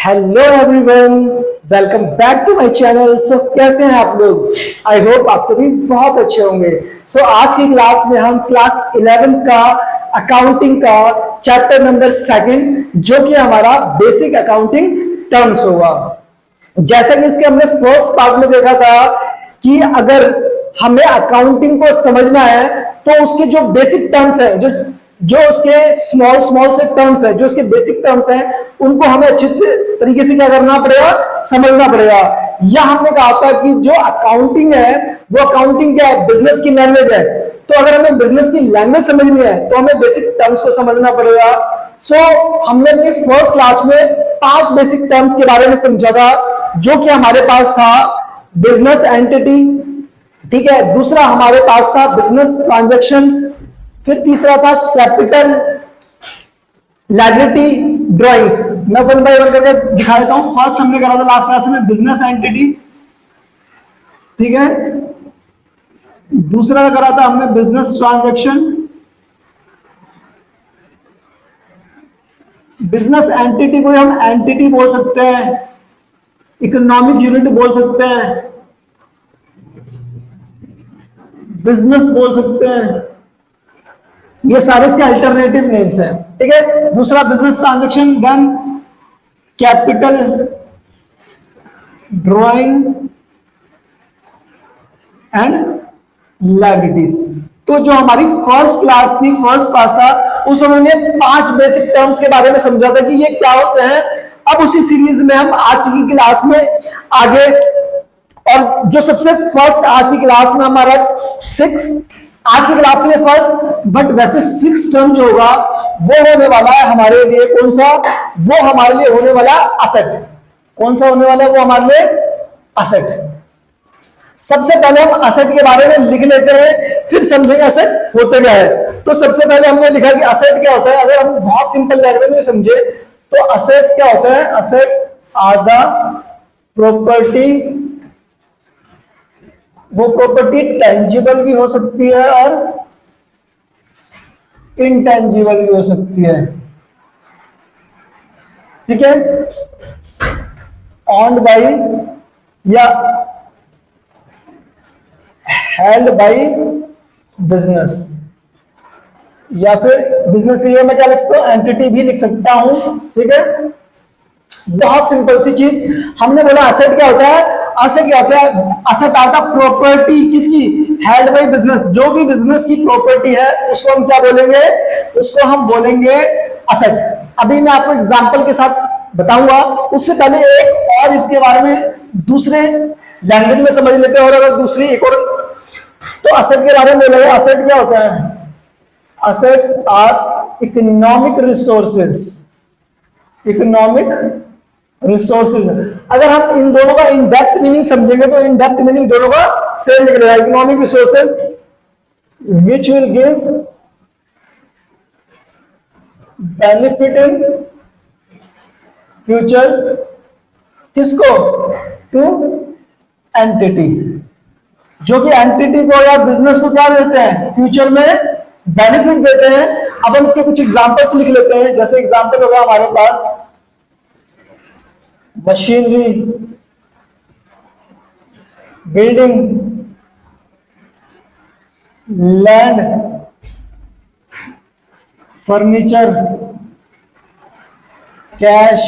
Hello everyone, welcome back to my channel. So कैसे हैं आप लोग? आई होप आप सभी बहुत अच्छे होंगे। सो आज की क्लास में हम क्लास 11 का अकाउंटिंग का चैप्टर नंबर 2 जो कि हमारा बेसिक अकाउंटिंग टर्म्स होगा। जैसा कि इसके हमने फर्स्ट पार्ट में देखा था कि अगर हमें अकाउंटिंग को समझना है तो उसके जो बेसिक टर्म्स है, जो उसके स्मॉल से टर्म्स है, जो उसके बेसिक टर्म्स हैं, उनको हमें अच्छे तरीके से क्या करना पड़ेगा, समझना पड़ेगा। या हमने कहा था कि जो अकाउंटिंग है वो अकाउंटिंग क्या है, बिजनेस की लैंग्वेज है। तो अगर हमें बिजनेस की लैंग्वेज समझनी है तो हमें बेसिक टर्म्स को समझना पड़ेगा। सो हमने अपनी फर्स्ट क्लास में 5 बेसिक टर्म्स के बारे में समझा था, जो कि हमारे पास था बिजनेस एंटिटी, ठीक है। दूसरा हमारे पास था बिजनेस ट्रांजैक्शंस, फिर तीसरा था कैपिटल, लायबिलिटी, ड्राइंग्स। मैं वन बाय वन करके दिखा देता हूं। फर्स्ट हमने करा था लास्ट क्लास में बिजनेस एंटिटी, ठीक है। दूसरा करा था हमने बिजनेस ट्रांजैक्शन। बिजनेस एंटिटी को हम एंटिटी बोल सकते हैं, इकोनॉमिक यूनिट बोल सकते हैं, बिजनेस बोल सकते हैं। ये सारे इसके अल्टरनेटिव नेम्स हैं, ठीक है। दूसरा business transaction, then capital, drawing and liabilities. तो जो हमारी फर्स्ट क्लास थी, फर्स्ट पास था, उस उन्होंने 5 बेसिक टर्म्स के बारे में समझा था कि ये क्या होते हैं। अब उसी सीरीज में हम आज की क्लास में आगे, और जो सबसे फर्स्ट आज की क्लास में हमारा आज की क्लास के लिए फर्स्ट, बट वैसे 6 टर्म जो होगा वो होने वाला है हमारे लिए कौन सा, वो हमारे लिए होने वाला असेट। कौन सा होने वाला है वो हमारे लिए असेट। सबसे पहले हम असेट के बारे में लिख लेते हैं, फिर समझेंगे असेट होते क्या है। तो सबसे पहले हमने लिखा कि असेट क्या होता है। अगर हम बहुत सिंपल लैंग्वेज में समझे तो असेट्स क्या होता है, असेट्स आर द प्रॉपर्टी। वो प्रॉपर्टी टेंजिबल भी हो सकती है और इनटेंजिबल भी हो सकती है, ठीक है। ऑन्ड बाय या हेल्ड बाय बिजनेस, या फिर बिजनेस के लिए मैं क्या लिख सकता हूं, एंटिटी भी लिख सकता हूं, ठीक है। बहुत सिंपल सी चीज हमने बोला। असेट क्या होता है, असेट क्या होता है, असेट आता प्रॉपर्टी किसकी, हेल्ड बाय बिजनेस। जो भी बिजनेस की प्रॉपर्टी है उसको हम क्या बोलेंगे, उसको हम बोलेंगे असेट। अभी मैं आपको एग्जांपल के साथ बताऊंगा, उससे पहले एक और इसके बारे में दूसरे लैंग्वेज में समझ लेते हैं। और अगर दूसरी एक और, तो असेट के बारे में बोलेंगे। असेट क्या होता है, assets are economic resources. Economic resources, अगर हम इन दोनों का इन डेप्थ मीनिंग समझेंगे तो इन डेप्थ मीनिंग दोनों का सेम निकलेगा। Economic resources which will give benefit in future, किसको, टू एंटिटी। जो कि एंटिटी को या बिजनेस को क्या देते हैं, फ्यूचर में बेनिफिट देते हैं। अब हम इसके कुछ एग्जांपल्स लिख लेते हैं। जैसे एग्जांपल होगा हमारे पास machinery, building, land, furniture, cash,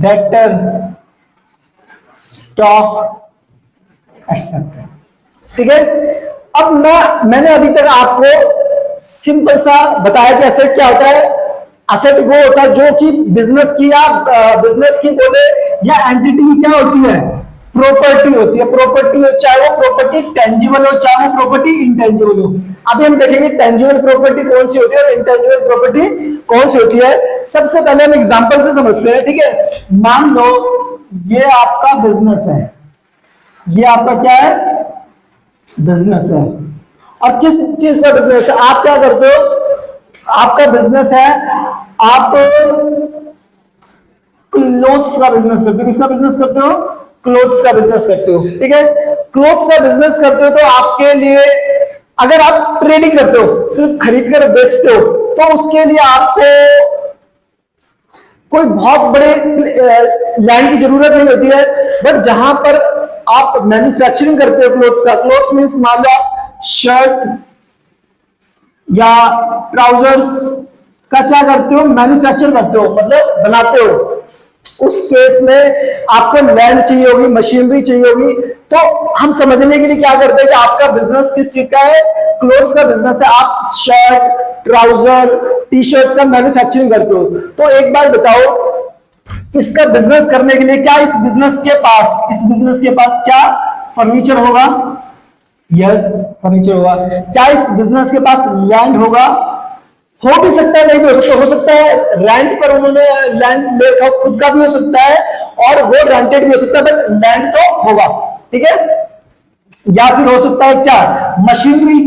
debtor, stock, etcetera, ठीक है। अब मैंने अभी तक आपको सिंपल सा बताया कि असेट क्या होता है। असेट वो होता है जो कि बिजनेस की या बिजनेस की बोले या एंटिटी की क्या होती है, प्रॉपर्टी होती है। प्रॉपर्टी हो, चाहे वो प्रॉपर्टी टेंजिबल हो, चाहे वो प्रॉपर्टी इंटेंजिबल हो। अभी हम देखेंगे टेंजिबल प्रॉपर्टी कौन सी होती है और इंटेंजिबल प्रॉपर्टी कौन सी होती है। सबसे पहले हम एग्जांपल से समझते हैं, ठीक है। मान लो ये आपका बिजनेस है, ये आपका क्या है, बिजनेस है। और किस चीज का बिजनेस है, आप क्या करते हो, आपका बिजनेस है, आप क्लोथ्स का बिजनेस करते हो। किसका बिजनेस करते हो, क्लोथ्स का बिजनेस करते हो, ठीक है। क्लोथ्स का बिजनेस करते हो तो आपके लिए, अगर आप ट्रेडिंग करते हो, सिर्फ खरीद कर बेचते हो, तो उसके लिए आपको कोई बहुत बड़े लैंड की जरूरत नहीं होती है, बट जहां पर आप मैन्युफैक्चरिंग करते हो क्लोथ्स का, क्लोथ्स मीन्स मान लो शर्ट या ट्राउजर्स का क्या करते हो, मैन्युफैक्चर करते हो, मतलब बनाते हो, उस केस में आपको लैंड चाहिए होगी, मशीनरी चाहिए होगी। तो हम समझने के लिए क्या करते हैं कि आपका बिजनेस किस चीज का है, क्लोथ्स का बिजनेस है, आप शर्ट, ट्राउजर, टी शर्ट्स का मैन्युफैक्चरिंग करते हो। तो एक बात बताओ, इसका बिजनेस करने के लिए क्या इस बिजनेस के पास क्या फर्नीचर होगा? यस, फर्नीचर होगा। क्या इस बिजनेस के पास लैंड होगा? हो भी सकता है, नहीं भी हो सकता है रेंट पर उन्होंने लैंड ले रखा, खुद का भी हो सकता है और वो रेंटेड भी हो सकता है, बट लैंड तो होगा, ठीक है। या फिर हो सकता है क्या, मशीनरी।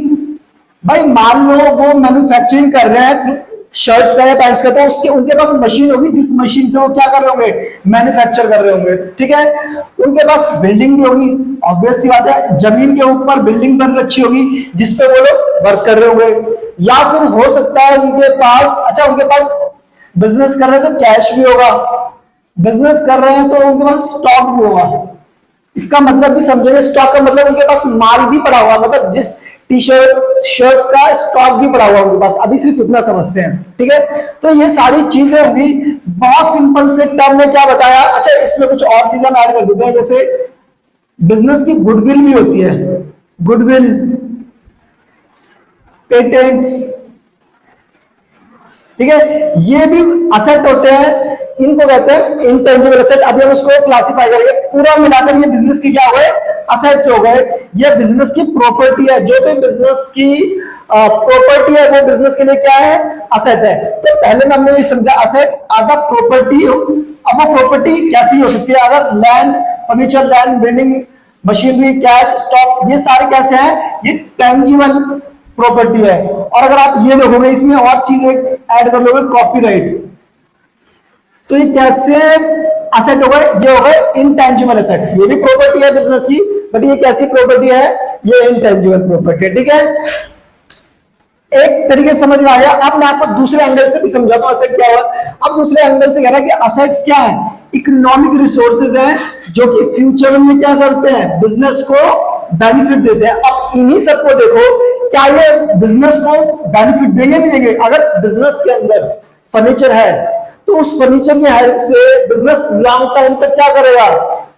भाई मान लो वो मैन्युफैक्चरिंग कर रहे हैं शर्ट्स का या पैंट्स का, तो उसके उनके पास मशीन होगी, जिस मशीन से वो क्या कर रहे होंगे, मैन्युफैक्चर कर रहे होंगे, ठीक है। उनके पास बिल्डिंग भी होगी, ऑब्वियस सी बात है, जमीन के ऊपर बिल्डिंग बन रखी होगी जिसपे वो लोग वर्क कर रहे होंगे। या फिर हो सकता है उनके पास, अच्छा उनके पास बिजनेस कर रहे हैं तो कैश भी होगा, बिजनेस कर रहे हैं तो उनके पास स्टॉक भी होगा। इसका मतलब भी समझेंगे, स्टॉक का मतलब उनके पास माल भी पड़ा हुआ, मतलब जिस टी शर्ट शर्ट्स का स्टॉक भी पड़ा हुआ उनके पास, अभी सिर्फ इतना समझते हैं, ठीक है। तो ये सारी चीजें होंगी, बहुत सिंपल से टर्म में क्या बताया। अच्छा इसमें कुछ और चीजें हम ऐड कर देते हैं, जैसे बिजनेस की गुडविल भी होती है, गुडविल, पेटेंट्स, ठीक है, ये भी असेट होते हैं, इनको कहते हैं इंटेंजिबल असेट। अभी हम उसको क्लासिफाई करेंगे, पूरा मिलाकर ये बिजनेस की क्या हो गए, असेट्स हो गए। ये बिजनेस की प्रॉपर्टी है, जो भी बिजनेस की प्रॉपर्टी है वो बिजनेस के लिए क्या है, असेट है। तो पहले में हमने ये समझा असेट्स आर द प्रॉपर्टी। अब वो प्रॉपर्टी कैसी हो सकती है, अगर land, furniture, land, building, machinery, cash, stock, ये सारे कैसे हैं, ये टेंजिबल प्रॉपर्टी है। और अगर आप ये देखोगे इसमें और चीजें ऐड कर लोगे, कॉपीराइट, तो ये कैसे असेट हो गए, ये हो गए इंटेंजिबल असेट। ये भी प्रॉपर्टी है बिजनेस की, बट ये कैसी प्रॉपर्टी है, ये इंटेंजिबल प्रॉपर्टी है, ठीक है। एक तरीके से समझ में आ गया। अब मैं आपको दूसरे एंगल से भी समझाता हूं असेट क्या है। अब दूसरे एंगल से कह रहा है कि असेट्स क्या है, इकोनॉमिक रिसोर्सेज है जो कि फ्यूचर में क्या करते हैं, बिजनेस को बेनिफिट देते हैं। अब इन्हीं सबको देखो, क्या ये बिजनेस को बेनिफिट देंगे नहीं देंगे। अगर बिजनेस के अंदर फर्नीचर है तो उस फर्नीचर की हेल्प से बिजनेस लॉन्ग टाइम तक क्या करेगा,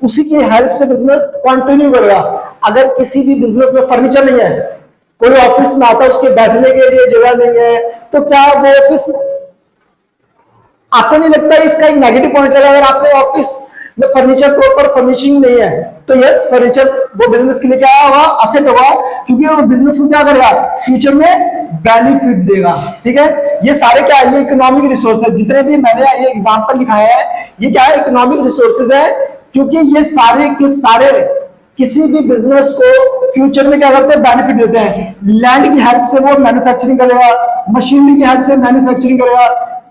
उसी की हेल्प से बिजनेस कंटिन्यू करेगा। अगर किसी भी बिजनेस में फर्नीचर नहीं है, कोई ऑफिस में आता है उसके बैठने के लिए जगह नहीं है, तो क्या वो ऑफिस, आपको नहीं लगता इसका एक नेगेटिव पॉइंट है, अगर आपके ऑफिस में फर्नीचर प्रॉपर फर्निशिंग नहीं है तो यस फर्नीचर वो बिजनेस के लिए क्या होगा, असेट होगा, क्योंकि वो बिजनेस को क्या करेगा, फ्यूचर में बेनिफिट देगा, ठीक है। ये सारे क्या है, ये इकोनॉमिक रिसोर्स है। जितने भी मैंने ये एग्जांपल लिखाया है ये क्या है, इकोनॉमिक रिसोर्सेज है, क्योंकि ये सारे के सारे किसी भी बिजनेस को फ्यूचर में क्या करते हैं, बेनिफिट देते हैं। लैंड की हेल्प से वो मैन्युफैक्चरिंग करेगा, मशीनरी की हेल्प से मैन्युफैक्चरिंग करेगा।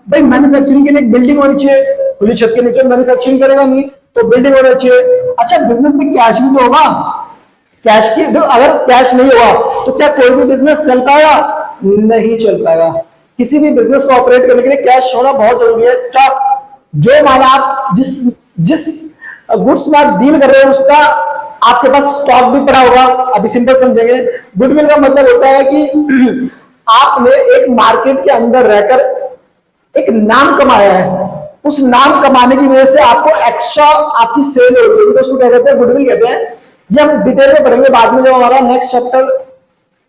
भाई मैन्युफैक्चरिंग के लिए एक बिल्डिंग होनी चाहिए, खुली छत के नीचे मैन्युफैक्चरिंग करेगा नहीं, तो बिल्डिंग होनी चाहिए। अच्छा बिजनेस में कैश भी तो होगा, कैश की, अगर कैश नहीं होगा तो क्या कोई भी बिजनेस चल पाएगा, नहीं चल पाएगा। किसी भी बिजनेस को ऑपरेट करने के लिए कैश होना बहुत जरूरी है। स्टॉक, जो माल आप जिस गुड्स में आप डील कर रहे हो उसका आपके पास स्टॉक भी पड़ा होगा। अभी सिंपल समझेंगे, गुडविल का मतलब होता है कि आपने एक मार्केट के अंदर रहकर एक नाम कमाया है, उस नाम कमाने की वजह से आपको एक्स्ट्रा आपकी सेल हो रही है, तो उसको क्या कहते हैं, गुडविल कहते हैं। ये हम डिटेल में पढ़ेंगे बाद में, जब हमारा नेक्स्ट चैप्टर,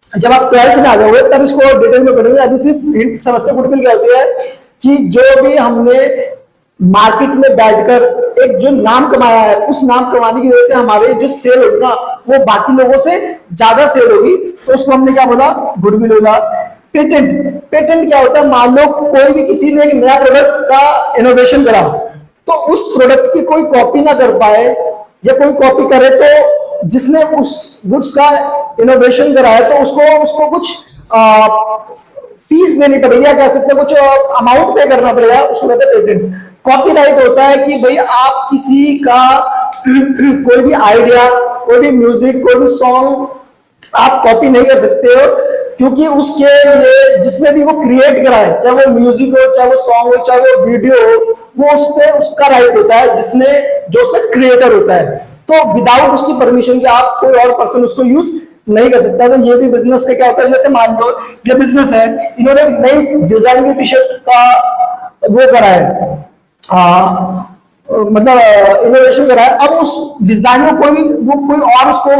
जब आप 12th में आ जाओगे तब इसको डिटेल में पढ़ेंगे। अभी सिर्फ हिंट समझते, गुडविल क्या होती है कि जो भी हमने मार्केट में बैठकर एक जो नाम कमाया है, उस नाम कमाने की वजह से हमारे जो सेल होगी ना वो बाकी लोगों से ज्यादा सेल होगी, तो उसको हमने क्या बोला, गुडविल होगा। पेटेंट, पेटेंट क्या होता है, मान लो कोई भी किसी ने एक नया प्रोडक्ट का इनोवेशन करा, तो उस प्रोडक्ट की कोई कॉपी ना कर पाए या कोई कॉपी करे, तो जिसने उस गुड्स का इनोवेशन करा है तो उसको कुछ फीस देनी पड़ेगी, या कह सकते हैं कुछ अमाउंट पे करना पड़ेगा, उसको कहते हैं पेटेंट। कॉपीराइट होता है कि भाई आप किसी का कोई भी आइडिया, कोई भी म्यूजिक, कोई भी सॉन्ग आप कॉपी नहीं कर सकते हो, क्योंकि उसके लिए जिसने भी वो क्रिएट करा है, चाहे वो म्यूजिक हो, चाहे वो सॉन्ग हो, चाहे वो वीडियो हो, वो उस पे उसका राइट होता है, जिसने जो उसका क्रिएटर होता है। तो विदाउट उसकी परमिशन के आप कोई और पर्सन उसको यूज नहीं कर सकता। तो ये भी बिजनेस का क्या होता है, जैसे मान लो ये बिजनेस है, इन्होंने नई डिजाइन की टी शर्ट का वो करा है, मतलब इनोवेशन करा है। अब उस डिजाइन को कोई और उसको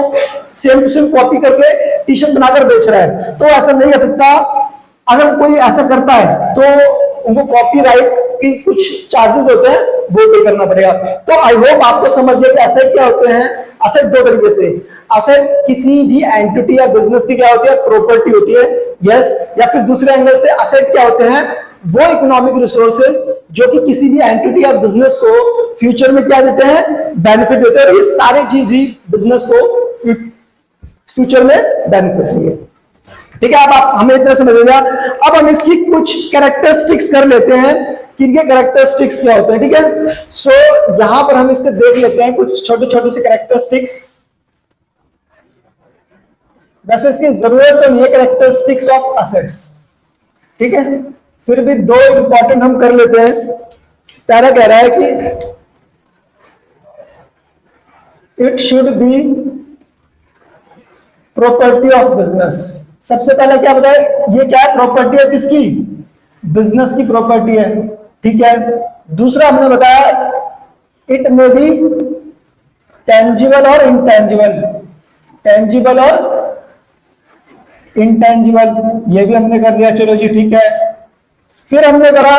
सेम टू सेम कॉपी करके टी शर्ट बनाकर बेच रहा है, तो ऐसा नहीं कर सकता। अगर कोई ऐसा करता है तो उनको कॉपीराइट की कुछ चार्जेस होते हैं, वो पे करना पड़ेगा। तो आई होप आपको समझ गया कि एसेट क्या होते हैं। एसेट दो तरीके से, एसेट किसी भी एंटिटी या बिजनेस की क्या होती है, प्रॉपर्टी होती है, यस। या फिर दूसरे एंगल से एसेट क्या होते हैं, वो इकोनॉमिक रिसोर्सेज जो कि किसी भी एंटिटी या बिजनेस को फ्यूचर में क्या देते हैं, बेनिफिट देते हैं। और ये सारी चीज ही बिजनेस को फ्यूचर में बेनिफिट देंगे। ठीक है, अब आप हमें इतना समझ लिया। अब हम इसकी कुछ कैरेक्टरिस्टिक्स कर लेते हैं कि इनके कैरेक्टरिस्टिक्स क्या होते हैं। ठीक है, सो यहां पर हम इसके देख लेते हैं कुछ छोटे छोटे से कैरेक्टरिस्टिक्स। वैसे इसकी जरूरत तो नहीं है कैरेक्टरिस्टिक्स ऑफ असेट्स, ठीक है, फिर भी दो इंपॉर्टेंट हम कर लेते हैं। पहला कह रहा है कि it should be property of business. सबसे पहले क्या बताया, ये क्या है, प्रॉपर्टी है किसकी, बिजनेस की प्रॉपर्टी है। ठीक है, दूसरा हमने बताया इट मे बी टेंजिबल और इंटेंजिबल, टेंजिबल और इंटेंजिबल, ये भी हमने कर लिया, चलो जी ठीक है। फिर हमने कहा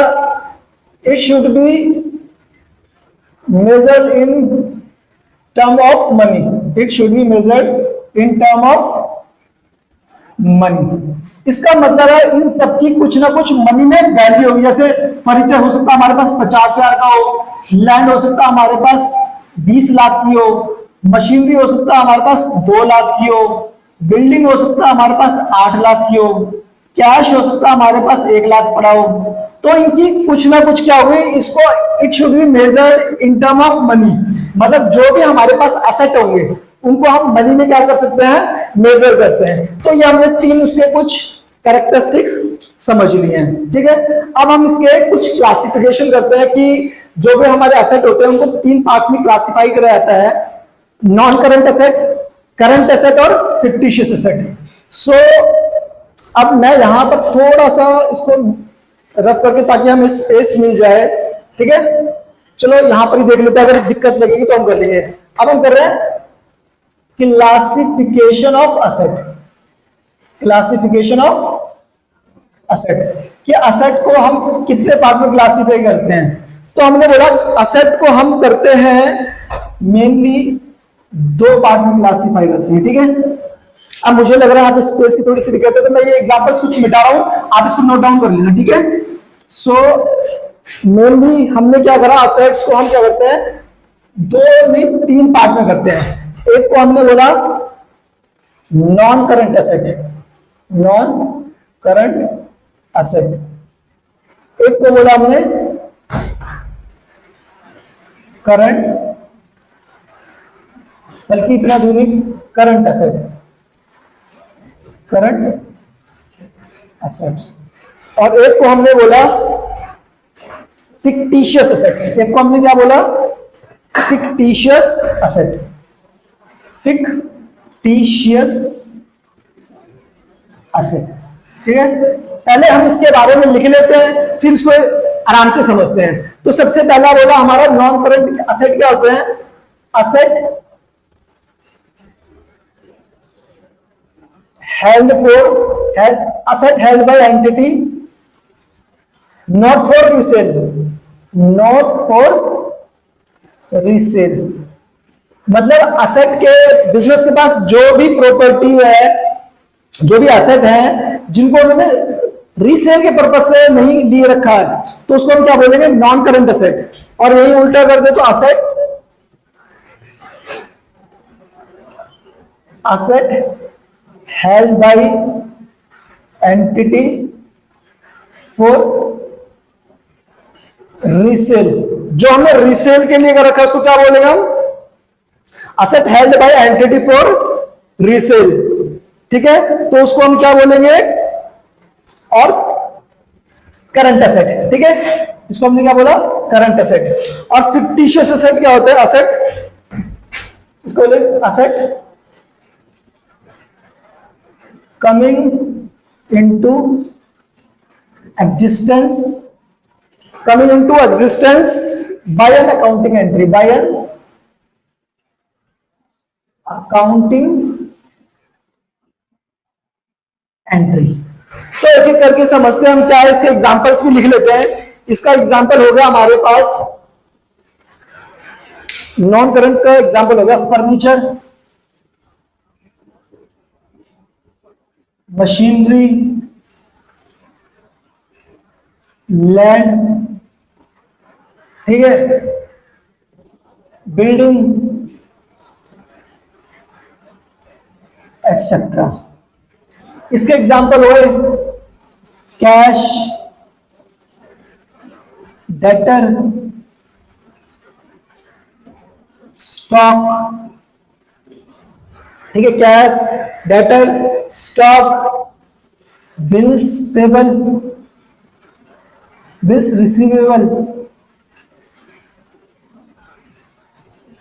it should be measured in term of money, it should be measured in term of money. इसका मतलब है इन सबकी कुछ ना कुछ मनी में वैल्यू होगी। जैसे फर्नीचर हो सकता है हमारे पास 50,000 का हो, लैंड हो सकता है हमारे पास 20 लाख की हो, मशीनरी हो सकता है हमारे पास 2 लाख की हो, बिल्डिंग हो सकता है हमारे पास 8 लाख की हो, कैश हो सकता है हमारे पास 1 लाख पड़ा हो। तो इनकी कुछ ना कुछ क्या हुई, इसको it should be measured in term of money. मतलब जो भी हमारे पास एसेट होंगे उनको हम मनी में क्या कर सकते हैं, मेजर करते हैं। तो ये हमने तीन उसके कुछ कैरेक्टरिस्टिक्स समझ लिए हैं। ठीक है, अब हम इसके कुछ क्लासिफिकेशन करते हैं कि जो भी हमारे एसेट होते हैं उनको 3 पार्ट्स में क्लासिफाई किया जाता है, non current asset, current asset और फिक्टिशियस एसेट। सो अब मैं यहां पर थोड़ा सा इसको रफ करके ताकि हमें स्पेस मिल जाए। ठीक है, चलो यहां पर ही देख लेते हैं, अगर दिक्कत लगेगी तो हम कर लेंगे। अब हम कर रहे हैं classification of asset, classification of asset कि असेट को हम कितने पार्ट में क्लासिफाई करते हैं। तो हमने बोला असेट को हम करते हैं मेनली 2 पार्ट में क्लासिफाई करते हैं। ठीक है, अब मुझे लग रहा है आप स्पेस की थोड़ी सी दिक्कत है, तो मैं ये एग्जांपल्स कुछ मिटा रहा हूं, आप इसको नोट डाउन कर लेना। ठीक है, सो मेनली हमने क्या करा, असेट्स को हम क्या करते हैं 2 नहीं 3 पार्ट में करते हैं। एक को हमने बोला non current asset, non current asset, एक को बोला हमने करंट, बल्कि इतना दूरी करंट एसेट, करंट एसेट्स, और एक को हमने बोला फिक्टिशियस एसेट। एक को हमने क्या बोला, फिक्टिशियस एसेट, फिक्टिशियस एसेट। ठीक है, पहले हम इसके बारे में लिख लेते हैं, फिर इसको आराम से समझते हैं। तो सबसे पहला बोला हमारा नॉन करंट एसेट क्या होते हैं, asset held for asset held by entity not for resale, not for resale। मतलब असेट के बिजनेस के पास जो भी प्रॉपर्टी है, जो भी एसेट है जिनको उन्होंने रीसेल के पर्पज से नहीं लिए रखा है, तो उसको हम क्या बोलेंगे, नॉन करंट एसेट। और यही उल्टा कर दे तो asset held by entity for resale। जो हमने रीसेल के लिए कर रखा है उसको क्या बोलेंगे हम, asset held by entity for resale। ठीक है, तो उसको हम क्या बोलेंगे, और करंट एसेट। ठीक है, इसको हमने क्या बोला, करंट एसेट। और फिक्टिशियस एसेट क्या होता है, असेट, इसको बोले asset coming into existence, coming into existence by an accounting entry, by an accounting entry। तो एक एक करके समझते हैं हम, चाहे इसके एग्जांपल्स भी लिख लेते हैं। इसका एग्जांपल हो गया हमारे पास, नॉन करंट का एग्जांपल हो गया फर्नीचर, मशीनरी, लैंड, ठीक है, बिल्डिंग एक्सेट्रा। इसके एग्जाम्पल हुए कैश, डेटर, स्टॉक। ठीक है, cash, debtor, stock, bills payable, bills receivable,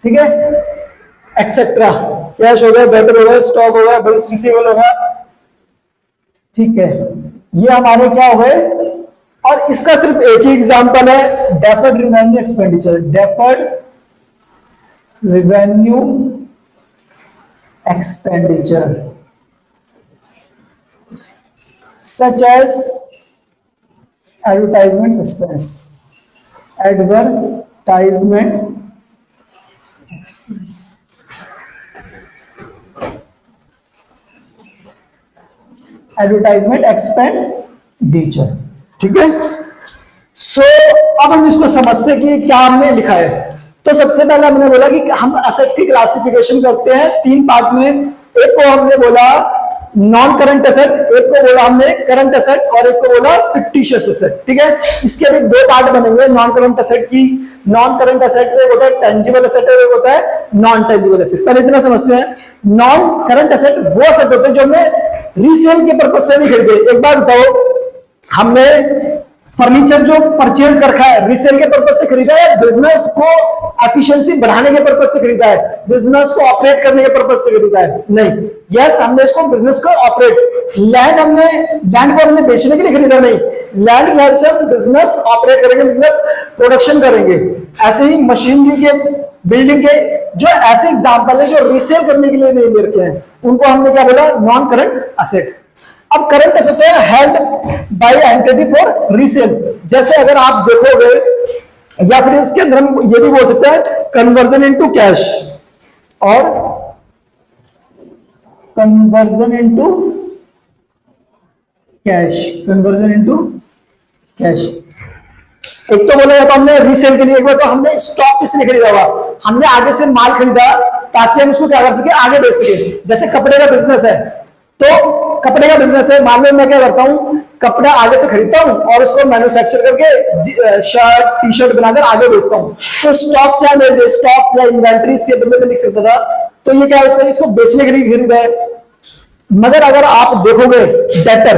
ठीक है, एक्सेट्रा। कैश हो गया, डेटर हो गया, स्टॉक हो गया, बिल्स रिसीवेबल हो गया। ठीक है, ये हमारे क्या हो गए। और इसका सिर्फ एक ही एग्जांपल है, deferred revenue expenditure, deferred revenue expenditure such as advertisement expense, advertisement expense, advertisement expenditure. ठीक है, सो अब हम इसको समझते हैं कि क्या हमने लिखा है। तो सबसे पहले हमने बोला कि हम असेट्स की क्लासिफिकेशन करते हैं तीन पार्ट में। एक को हमने बोला नॉन करंट एसेट, एक को बोला हमने करंट एसेट, और एक को बोला फिक्टिशियस एसेट। ठीक है, इसके भी दो पार्ट बनेंगे नॉन करंट एसेट की। नॉन करंट एसेट में होता है टेंजिबल एसेट, एक होता है नॉन टेंजिबल एसेट। पहले इतना समझते हैं, नॉन करंट एसेट वो एसेट होते हैं जो हमने रीसेल के पर्पज से नहीं खरीदे। एक बार बताओ, हमने फर्नीचर जो परचेज कर रखा है रीसेल के पर्पज से खरीदा है, बिजनेस को एफिशिएंसी बढ़ाने के पर्पज से खरीदा है, बिजनेस को ऑपरेट करने के पर्पज से खरीदा है? नहीं। यस, हमने इसको बिजनेस को ऑपरेट, लैंड को हमने बेचने के लिए खरीदा नहीं, लैंड की हेल्प से हम बिजनेस ऑपरेट करेंगे, मतलब प्रोडक्शन करेंगे। ऐसे ही मशीनरी के, बिल्डिंग के, जो ऐसे एग्जांपल है जो रीसेल करने के लिए नहीं ले रखे हैं, उनको हमने क्या बोला, नॉन करंट एसेट। अब करंट एसेट है held by entity for resale. जैसे अगर आप देखोगे, या फिर इसके अंदर हम ये भी बोल सकते हैं कन्वर्जन इनटू कैश और conversion into cash, conversion into cash. एक तो बोला जाता हमने रीसेल के लिए, एक बार तो हमने स्टॉक किसने खरीदा हुआ, हमने आगे से माल खरीदा ताकि हम उसको क्या कर सके, आगे बेच सके। जैसे कपड़े का बिजनेस है, तो कपड़े का बिजनेस है, मान लो मैं क्या करता हूं, कपड़ा आगे से खरीदता हूं और उसको मैन्युफैक्चर करके शर्ट टी शर्ट बनाकर आगे बेचता हूं। तो स्टॉक क्या मेरे, स्टॉक या इन्वेंट्री इसके बदले में लिख सकता था। तो ये क्या है, इसको बेचने के लिए खरीदा है। मगर अगर आप देखोगे डेटर,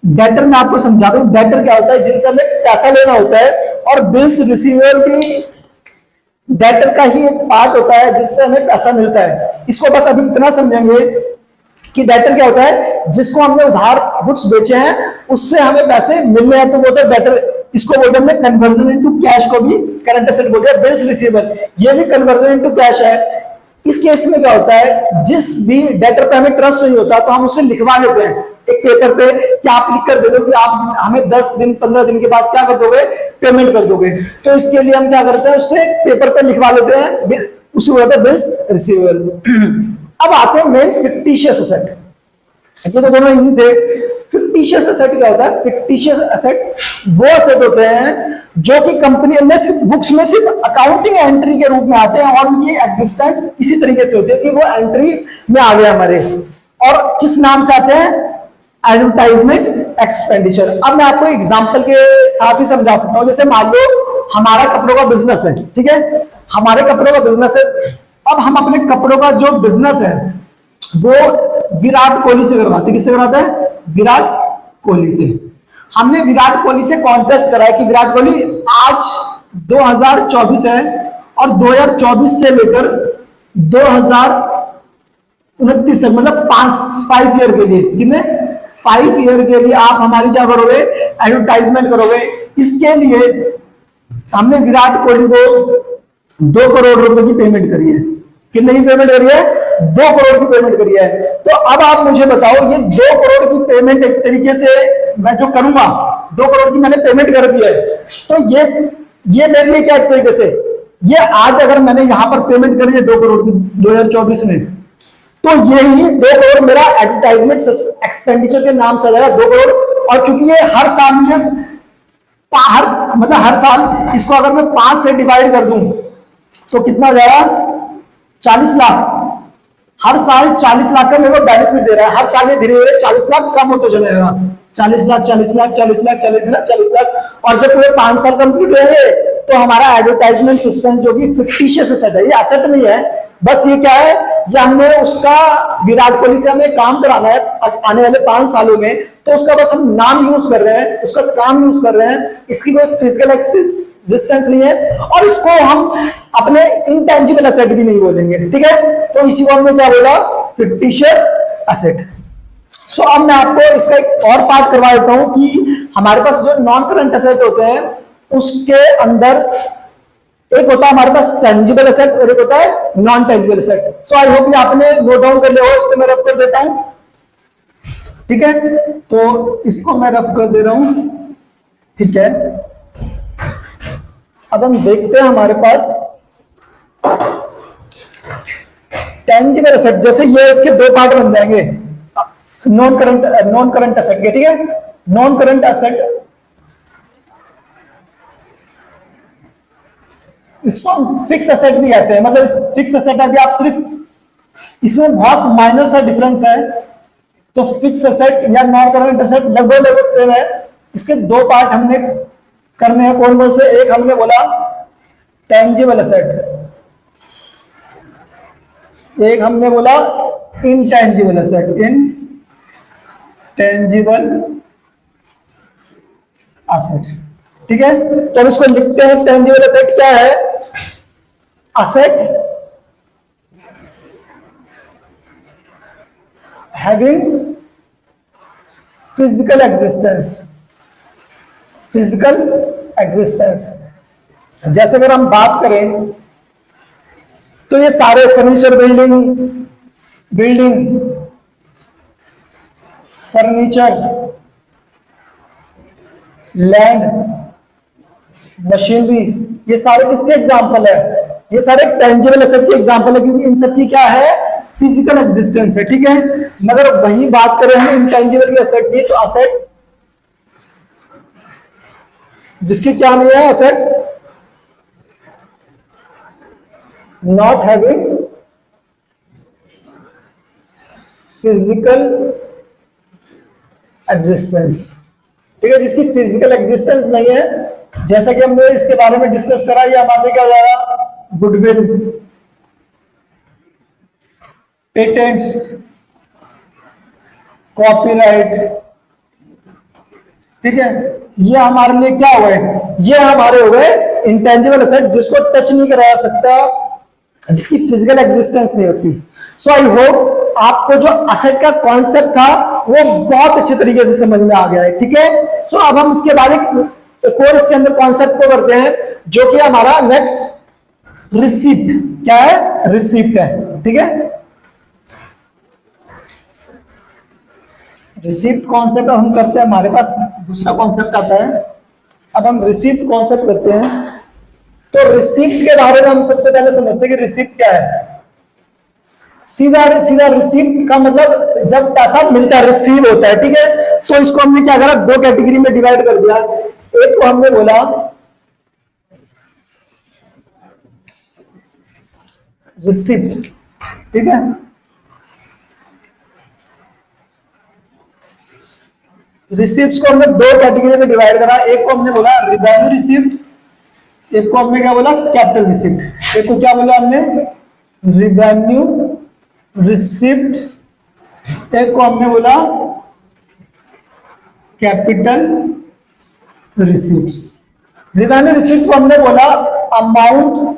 डेटर मैं आपको समझा दूं, डेटर क्या होता है, जिनसे हमें पैसा लेना होता है, और बिल्स रिसीवेबल भी डेटर का ही एक पार्ट होता है जिससे हमें पैसा मिलता है। इसको बस अभी इतना समझेंगे कि डेटर क्या होता है, जिसको हमने उधार गुड्स बेचे हैं उससे हमें पैसे मिलने हैं, तो वो तो डेटर। इसको बोलते हैं हमने कन्वर्जन इनटू कैश, को भी करंट एसेट बोलते हैं। बिल्स रिसीवेबल ये भी कन्वर्जन इनटू कैश है। इस केस में क्या होता है, जिस भी डेटर पे हमें ट्रस्ट नहीं होता तो हम उससे लिखवा लेते हैं एक पेपर पे कि आप लिख कर दे दो कि आप हमें 10 दिन 15 दिन के बाद क्या कर दोगे, पेमेंट कर दोगे। तो इसके लिए हम क्या करते हैं, उससे पेपर पे लिखवा लेते हैं, उसी को कहते हैं बिल्स रिसीवेबल। अब आते हैं मेन फिक्टिशियस एसेट। ये तो दोनों इजी थे। फिक्टिशियस एसेट क्या होता है, फिक्टिशियस एसेट वो एसेट होते हैं जो कि कंपनी में सिर्फ बुक्स में सिर्फ अकाउंटिंग एंट्री के रूप में आते हैं, और उनकी एग्जिस्टेंस इसी तरीके से होती है कि वो एंट्री में आ गया हमारे, और किस नाम से आते हैं, एडवर्टाइजमेंट एक्सपेंडिचर। अब मैं आपको एग्जांपल के साथ ही समझा सकता हूं। जैसे मान लो हमारा कपड़ों का बिजनेस है, ठीक है, हमारे कपड़ों का बिजनेस है। अब हम अपने कपड़ों का जो बिजनेस है वो विराट कोहली से करवाते हैं। किससे करवाते हैं? विराट कोहली से। हमने विराट कोहली से कांटेक्ट करा है कि विराट कोहली आज 2024 है और 2024 से लेकर 2029 तक, मतलब 5 ईयर के लिए, कितने 5 ईयर के लिए आप हमारी क्या करोगे? एडवर्टाइजमेंट करोगे। इसके लिए हमने विराट कोहली को 2 करोड़ रुपए की पेमेंट करी है। कितने की पेमेंट करी है? 2 करोड़ की पेमेंट करी है। तो अब आप मुझे बताओ, ये 2 करोड़ की पेमेंट एक तरीके से मैं जो करूंगा, 2 करोड़ की मैंने पेमेंट कर दी है, तो ये मेरे लिए क्या एक तरीके से, ये आज अगर मैंने यहां पर पेमेंट करी है 2 करोड़ की 2024 में, तो यही 2 करोड़ मेरा एडवर्टाइजमेंट एक्सपेंडिचर के नाम से आ जाएगा 2 करोड़। और क्योंकि ये हर साल मुझे मतलब हर साल इसको अगर मैं 5 से डिवाइड कर दूं तो कितना हो जाएगा? 40 लाख। हर साल 40 लाख का मेरे को बेनिफिट दे रहा है। हर साल ये धीरे धीरे 40 लाख कम होते चलेगा। 40 लाख 40 लाख 40 लाख 40 लाख 40 लाख, और जब पूरे 5 साल कंप्लीट हो गए तो हमारा एडवर्टाइजमेंट एक्सपेंस जो कि फिक्टिशियस एसेट है, ये एसेट नहीं है, बस ये क्या है, ये हमने उसका विराट कोहली से हमें काम कराना है आने वाले 5 सालों में, तो उसका बस हम नाम यूज कर रहे हैं, उसका काम यूज कर रहे हैं, इसकी कोई फिजिकल एग्जिस्टेंस नहीं है, और इसको हम अपने इंटेंजिबल एसेट भी नहीं बोलेंगे। ठीक है, तो इसी को हमने क्या बोला? Fictitious asset. सो अब मैं आपको इसका एक और पार्ट करवा देता हूं कि हमारे पास जो नॉन करंट एसेट होते हैं उसके अंदर एक होता है हमारे पास टेंजिबल एसेट और एक होता है non tangible asset. So I hope ये आपने नोट डाउन कर लिया हो, इसको मैं रफ कर देता हूं। ठीक है, तो इसको मैं रफ कर दे रहा हूं। ठीक है, अब हम देखते हैं हमारे पास टेंजिबल एसेट, जैसे ये इसके 2 पार्ट बन जाएंगे, नॉन करंट एसेट के। ठीक है, नॉन करंट एसेट इसको हम फिक्स एसेट भी कहते हैं। मतलब फिक्स एसेट अभी आप सिर्फ इसमें बहुत माइनर सा डिफरेंस है, तो फिक्स एसेट या नॉन करंट एसेट लगभग सेम है। इसके 2 पार्ट हमने करने हैं। कौन कौन से? एक हमने बोला टेंजिबल एसेट, एक हमने बोला इनटेंजिबल एसेट, इनटेंजिबल एसेट। ठीक है, तो इसको लिखते हैं। टेंजिबल एसेट क्या है? Asset having physical existence. Physical existence, जैसे अगर हम बात करें तो ये सारे furniture, building furniture, land, machinery, ये सारे किसके एग्जाम्पल है? ये सारे टेंजिबल एसेट के एग्जाम्पल है, क्योंकि इन सब की क्या है? फिजिकल एग्जिस्टेंस है। ठीक है, मगर वही बात करें हम इंटेंजिबल एसेट की, तो एसेट जिसकी क्या नहीं है? Asset not having physical existence. ठीक है, जिसकी फिजिकल एग्जिस्टेंस नहीं है, जैसा कि हमने इसके बारे में डिस्कस करा, ये हमारे क्या हो जाएगा? Goodwill, patents, copyright. ठीक है, ये हमारे लिए क्या हुए? ये हमारे हो गए इंटेंजिबल एसेट, जिसको टच नहीं कराया सकता, जिसकी फिजिकल एग्जिस्टेंस नहीं होती। सो आई होप आपको जो एसेट का कॉन्सेप्ट था वो बहुत अच्छे तरीके से समझ में आ गया है। ठीक है, सो अब हम इसके बाद एक और इसके अंदर कॉन्सेप्ट को करते हैं, जो कि हमारा नेक्स्ट रिसिप्ट। क्या है? रिसिप्ट है। ठीक है, रिसिप्ट कॉन्सेप्ट हम करते हैं, हमारे पास दूसरा कॉन्सेप्ट आता है। अब हम रिसिप्ट कॉन्सेप्ट करते हैं। तो रिसिप्ट के बारे में हम सबसे पहले समझते हैं कि रिसिप्ट क्या है। सीधा रिसिप्ट का मतलब जब पैसा मिलता है, रिसीव होता है। ठीक है, तो इसको हमने क्या करा? 2 कैटेगरी में डिवाइड कर दिया। एक को हमने बोला रिसिप्ट। ठीक है, रिसिप्ट्स को हमने 2 कैटेगरी में डिवाइड करा। एक को हमने बोला रिवेन्यू रिसिप्ट, एक को हमने क्या बोला? Capital receipt. एक को क्या बोला हमने? रिवेन्यू रिसिप्ट एक को हमने बोला कैपिटल रिसीप्ट्स। रिवेन्यू रिसीप्ट को हमने बोला अमाउंट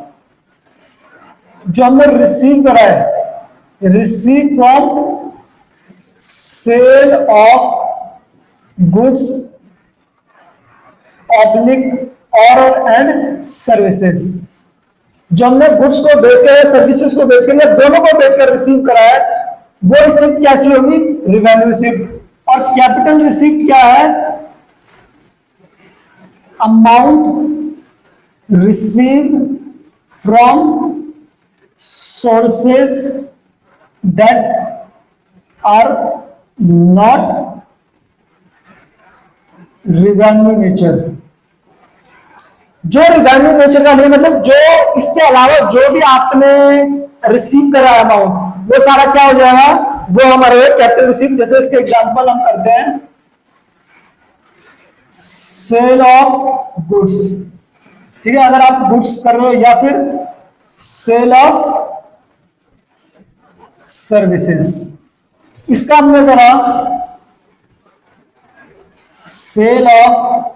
जो हमने रिसीव करा है, receive from sale of goods oblique और एंड सर्विसेज। जो हमने गुड्स को बेचकर या सर्विसेज को बेचकर या दोनों को बेचकर रिसीव करा है, वो रिसिप्ट कैसी होगी? Revenue receipt. और कैपिटल रिसिप्ट क्या है? Amount receive from sources that are not revenue nature. जो रिवेन्यू नेचर का नहीं, मतलब जो इसके अलावा जो भी आपने रिसीव करा है अमाउंट, वो सारा क्या हो जाएगा? वो हमारे कैपिटल रिसीप्ट। जैसे इसके एग्जांपल हम करते हैं, सेल ऑफ गुड्स, ठीक है, अगर आप गुड्स कर रहे हो, या फिर सेल ऑफ सर्विसेज। इसका हमने करा सेल ऑफ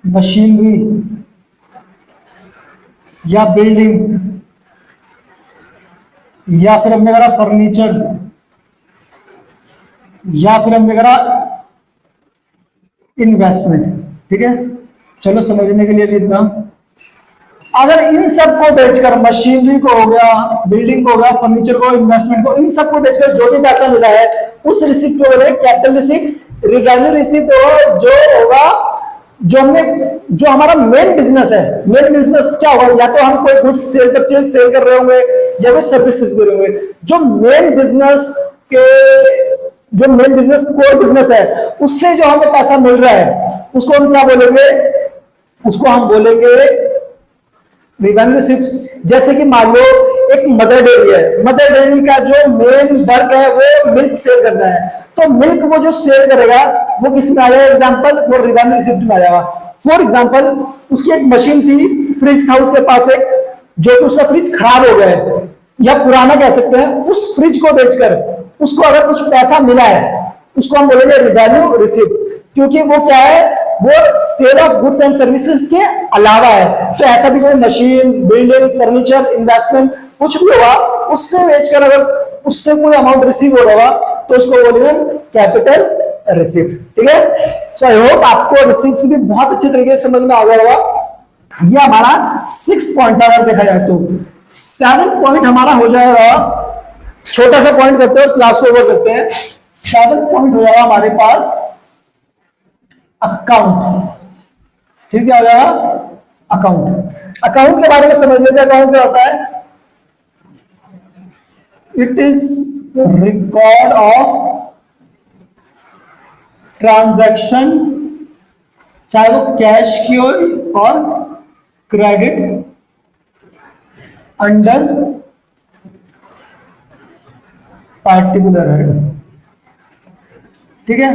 मशीनरी या बिल्डिंग, या फिर हमने करा फर्नीचर, या फिर हमने करा इन्वेस्टमेंट। ठीक है, चलो समझने के लिए भी इतना। अगर इन सब को बेचकर, मशीनरी को हो गया, बिल्डिंग को हो गया, फर्नीचर को, इन्वेस्टमेंट को, इन सब को बेचकर जो भी पैसा मिला है, उस रिसिप्ट को बोले कैपिटल रिसिप्ट। रिवेन्यू रिसिप्ट जो होगा जो हमने, जो हमारा मेन बिजनेस है। मेन बिजनेस क्या होगा? या तो हम कोई गुड्स सेल परचेज सेल कर रहे होंगे, या फिर सर्विसेज दे रहे होंगे। जो मेन बिजनेस के, जो मेन बिजनेस कोर बिजनेस है, उससे जो हमें पैसा मिल रहा है, उसको हम क्या बोलेंगे? उसको हम बोलेंगे रिवेन्यू रिसिप्ट। जैसे कि मान लो एक मदर डेयरी है, मदर डेयरी का जो मेन वर्क है वो मिल्क सेल करना है, तो मिल्क वो जो सेल करेगा वो किसमें आ जाएगा? एग्जांपल, वो रिवेन्यू रिसिप्ट में आ जाएगा। फॉर एग्जांपल, उसकी एक मशीन थी, फ्रिज था उसके पास एक, जो कि उसका फ्रिज खराब हो गया है या पुराना कह सकते हैं। उस फ्रिज को बेचकर उसको अगर कुछ पैसा मिला है, उसको हम बोलेंगे रिवेन्यू रिसिप्ट, क्योंकि वो क्या है? वो sale of goods and services के अलावा है। तो ऐसा भी कोई मशीन, बिल्डिंग, फर्नीचर, इन्वेस्टमेंट कुछ भी होगा, उससे बेचकर अगर उससे कोई अमाउंट रिसीव हो रहा तो उसको बोलेंगे कैपिटल रिसिप्ट। ठीक है, सो आई होप आपको रिसिप्ट भी बहुत अच्छे तरीके से समझ में आ गया होगा। ये हमारा 6th पॉइंट था। अगर देखा जाए तो 7th पॉइंट हमारा हो जाएगा, छोटा सा पॉइंट करते हैं, क्लास को ओवर करते हैं। 7th पॉइंट हो जाएगा हमारे पास अकाउंट। ठीक है, हो जाएगा अकाउंट। अकाउंट के बारे में समझ लेते हैं। अकाउंट क्या होता है? It is record of transaction, चाहे वो कैश की हो और क्रेडिट, अंडर पार्टिकुलर हेड। ठीक है,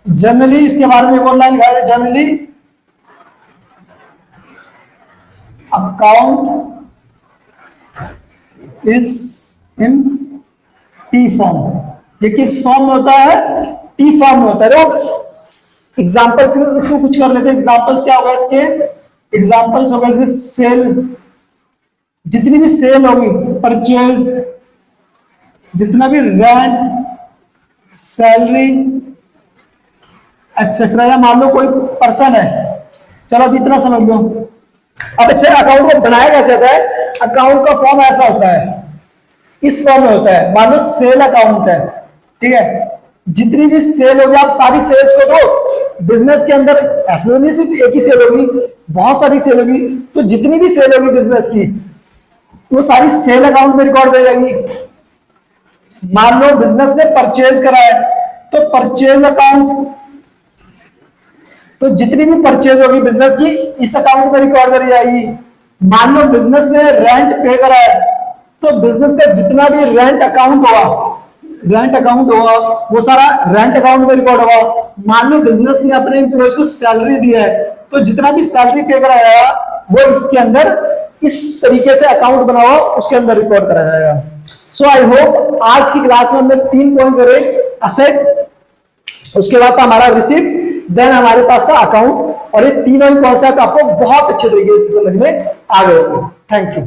जनरली इसके बारे में एक और लाइन लिखा है, generally account is in T form. ये किस फॉर्म में होता है? टी फॉर्म में होता है। देखो एग्जांपल से उसको कुछ कर लेते हैं। एग्जांपल्स क्या होगा इसके? एग्जांपल्स होगा इसमें सेल, जितनी भी सेल होगी, परचेज, जितना भी रेंट, सैलरी एक्सेट्रा। या मान लो कोई पर्सन है, चलो अभी इतना समझ लो। अब अच्छे अकाउंट को बनाया कैसे जाता है? अकाउंट का फॉर्म ऐसा होता है, इस फॉर्म में होता है। मान लो सेल अकाउंट है, ठीक है, जितनी भी सेल होगी, आप सारी सेल्स को दो। बिजनेस के अंदर ऐसा नहीं सिर्फ एक ही सेल होगी, बहुत सारी सेल होगी, तो जितनी भी सेल होगी बिजनेस की, वो सारी सेल अकाउंट में रिकॉर्ड हो जाएगी। मान लो बिजनेस ने परचेज करा है, तो परचेज अकाउंट, तो जितनी भी परचेज होगी बिजनेस की, इस अकाउंट में रिकॉर्ड करी जाएगी। मान लो बिजनेस ने रेंट पे करा है, तो बिजनेस का जितना भी रेंट अकाउंट होगा, वो सारा रेंट अकाउंट में रिकॉर्ड होगा। मान लो बिजनेस ने अपने एम्प्लॉयज को सैलरी दी है, तो जितना भी सैलरी पे कराया वो इसके अंदर, इस तरीके से अकाउंट बना हुआ उसके अंदर रिकॉर्ड कराया जाएगा। सो आई होप आज की क्लास में हमने 3 पॉइंट करे, असेट, उसके बाद था हमारा रिसीट्स, देन हमारे पास था अकाउंट, और ये तीनों ही कॉन्सेप्ट आपको बहुत अच्छे तरीके से समझ में आ गए। Thank you.